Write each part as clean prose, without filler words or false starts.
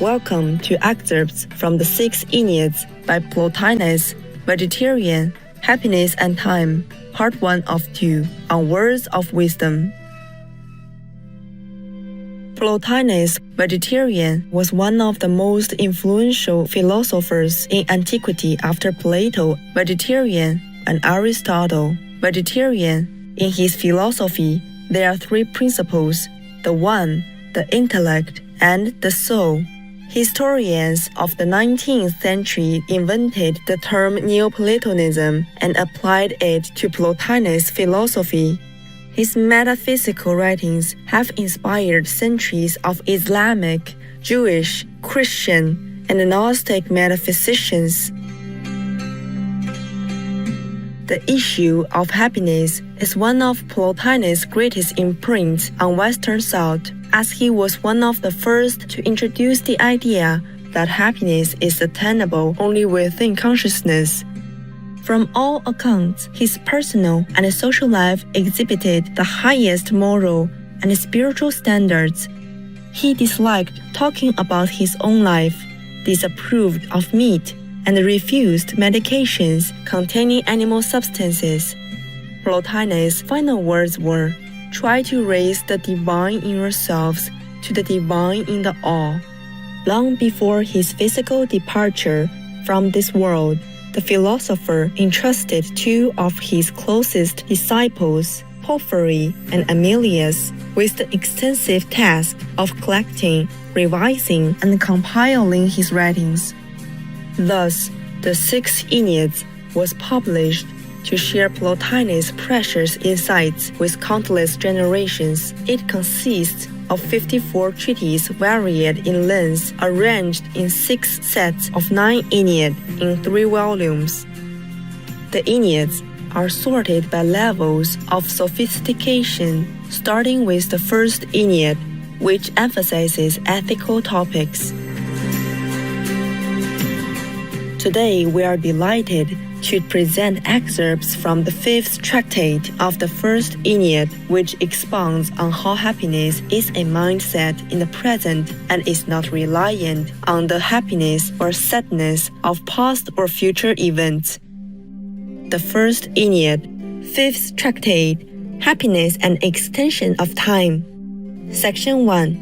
Welcome to Excerpts from the Six Enneads by Plotinus, Vegetarian, Happiness and Time, Part 1 of 2, on Words of Wisdom. Plotinus, Vegetarian, was one of the most influential philosophers in antiquity after Plato, Vegetarian, and Aristotle. Vegetarian, in his philosophy, there are three principles: the one, the intellect, and the soul. Historians of the 19th century invented the term Neoplatonism and applied it to Plotinus' philosophy. His metaphysical writings have inspired centuries of Islamic, Jewish, Christian, and Gnostic metaphysicians. The issue of happiness is one of Plotinus' greatest imprints on Western thought, as he was one of the first to introduce the idea that happiness is attainable only within consciousness. From all accounts, his personal and social life exhibited the highest moral and spiritual standards. He disliked talking about his own life, disapproved of meat, and refused medications containing animal substances. Plotinus' final words were, "Try to raise the divine in yourselves to the divine in the all." Long before his physical departure from this world, the philosopher entrusted two of his closest disciples, Porphyry and Amelius, with the extensive task of collecting, revising, and compiling his writings. Thus, the Six Enneads was published to share Plotinus' precious insights with countless generations. It consists of 54 treatises varied in length, arranged in 6 sets of 9 Enneads in 3 volumes. The Enneads are sorted by levels of sophistication, starting with the first Ennead, which emphasizes ethical topics. Today, we are delighted to present excerpts from the 5th tractate of the first Ennead, which expounds on how happiness is a mindset in the present and is not reliant on the happiness or sadness of past or future events. The first Ennead, 5th tractate, Happiness and Extension of Time. Section 1.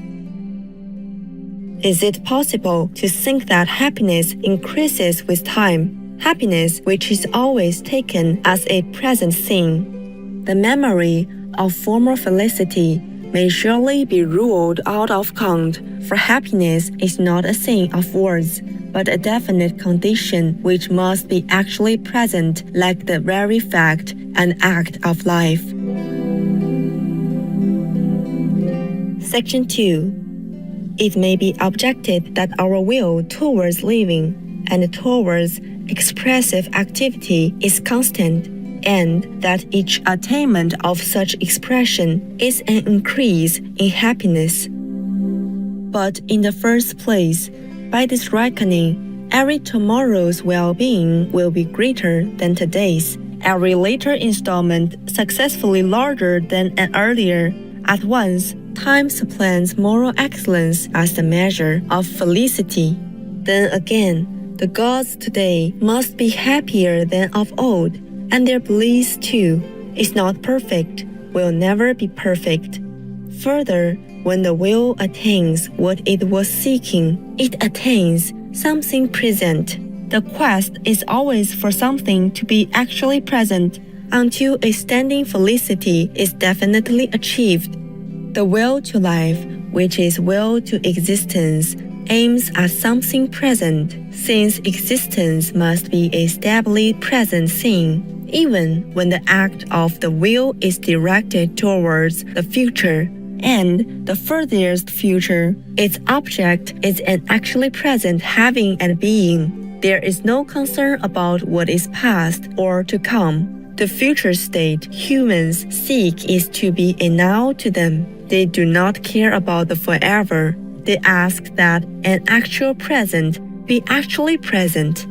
Is it possible to think that happiness increases with time? Happiness, which is always taken as a present thing. The memory of former felicity may surely be ruled out of count, for happiness is not a thing of words, but a definite condition which must be actually present, like the very fact and act of life. Section 2. It may be objected that our will towards living and towards expressive activity is constant, and that each attainment of such expression is an increase in happiness. But in the first place, by this reckoning, every tomorrow's well-being will be greater than today's, every later installment successfully larger than an earlier. At once, time supplants moral excellence as the measure of felicity. Then again, the gods today must be happier than of old, and their bliss too is not perfect, will never be perfect. Further, when the will attains what it was seeking, it attains something present. The quest is always for something to be actually present until a standing felicity is definitely achieved. The will to life, which is will to existence, aims at something present, since existence must be a stably present thing. Even when the act of the will is directed towards the future and the furthest future, its object is an actually present having and being. There is no concern about what is past or to come. The future state humans seek is to be a now to them. They do not care about the forever. They ask that an actual present be actually present.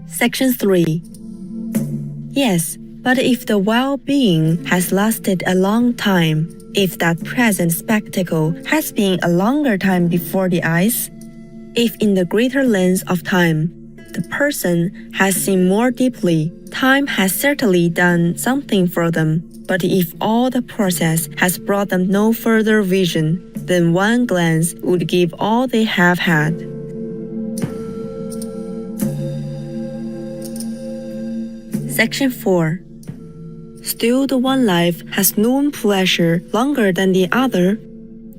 Section 3. Yes, but if the well-being has lasted a long time, if that present spectacle has been a longer time before the eyes, if in the greater length of time, the person has seen more deeply, time has certainly done something for them. But if all the process has brought them no further vision, then one glance would give all they have had. Section 4. Still the one life has known pleasure longer than the other,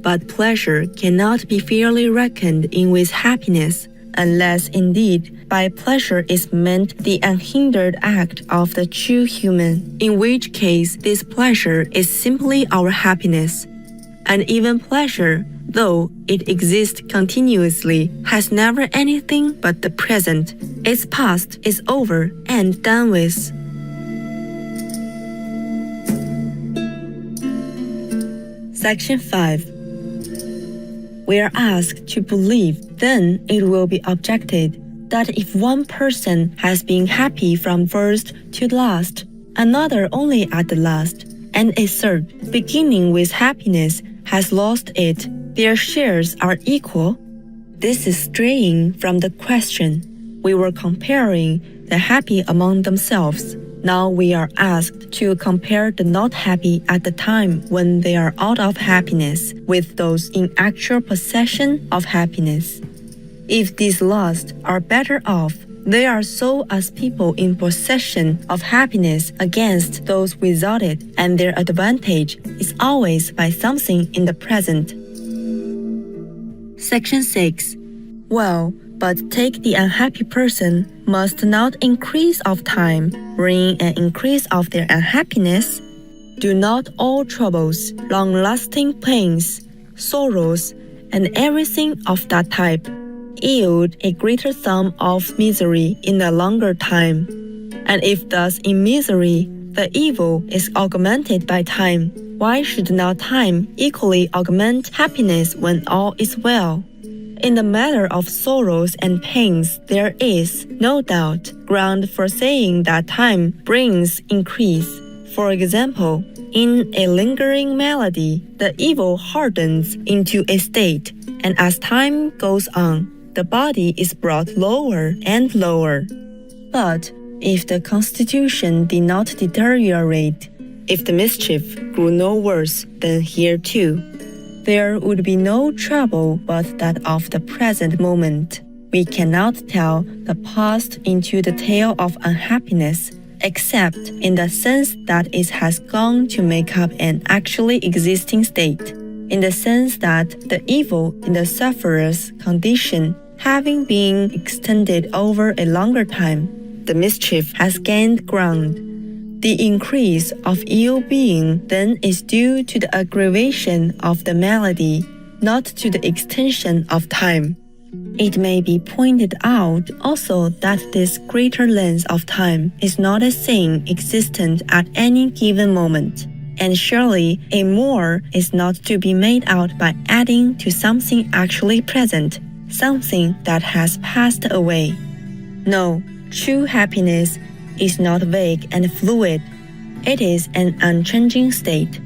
but pleasure cannot be fairly reckoned in with happiness, unless indeed by pleasure is meant the unhindered act of the true human, in which case this pleasure is simply our happiness. And even pleasure, though it exists continuously, has never anything but the present. Its past is over and done with. Section 5. We are asked to believe, then it will be objected that if one person has been happy from first to last, another only at the last, and a third, beginning with happiness, has lost it, their shares are equal. This is straying from the question. We were comparing the happy among themselves. Now we are asked to compare the not happy at the time when they are out of happiness with those in actual possession of happiness. If these last are better off, they are so as people in possession of happiness against those without it, and their advantage is always by something in the present. Section 6. Well, but take the unhappy person, must not increase of time bring an increase of their unhappiness? Do not all troubles, long-lasting pains, sorrows, and everything of that type yield a greater sum of misery in a longer time? And if thus in misery the evil is augmented by time, why should not time equally augment happiness when all is well? In the matter of sorrows and pains, there is, no doubt, ground for saying that time brings increase. For example, in a lingering malady, the evil hardens into a state, and as time goes on, the body is brought lower and lower. But if the constitution did not deteriorate, if the mischief grew no worse than hereto, there would be no trouble but that of the present moment. We cannot tell the past into the tale of unhappiness, except in the sense that it has gone to make up an actually existing state, in the sense that the evil in the sufferer's condition having been extended over a longer time, the mischief has gained ground. The increase of ill-being then is due to the aggravation of the malady, not to the extension of time. It may be pointed out also that this greater length of time is not a thing existent at any given moment, and surely a more is not to be made out by adding to something actually present, something that has passed away. No, true happiness is not vague and fluid. It is an unchanging state.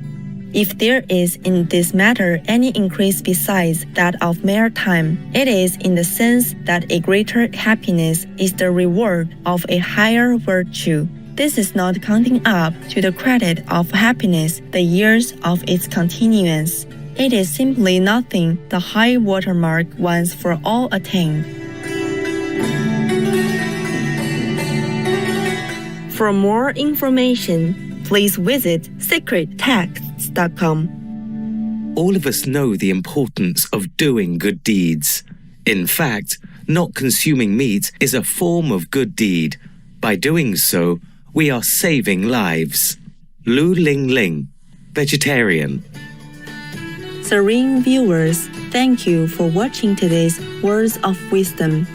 If there is in this matter any increase besides that of mere time, it is in the sense that a greater happiness is the reward of a higher virtue. This is not counting up to the credit of happiness the years of its continuance. It is simply nothing the high watermark once for all attained. For more information, please visit secrettexts.com. All of us know the importance of doing good deeds. In fact, not consuming meat is a form of good deed. By doing so, we are saving lives. Lu Ling Ling, vegetarian. Serene viewers, thank you for watching today's Words of Wisdom.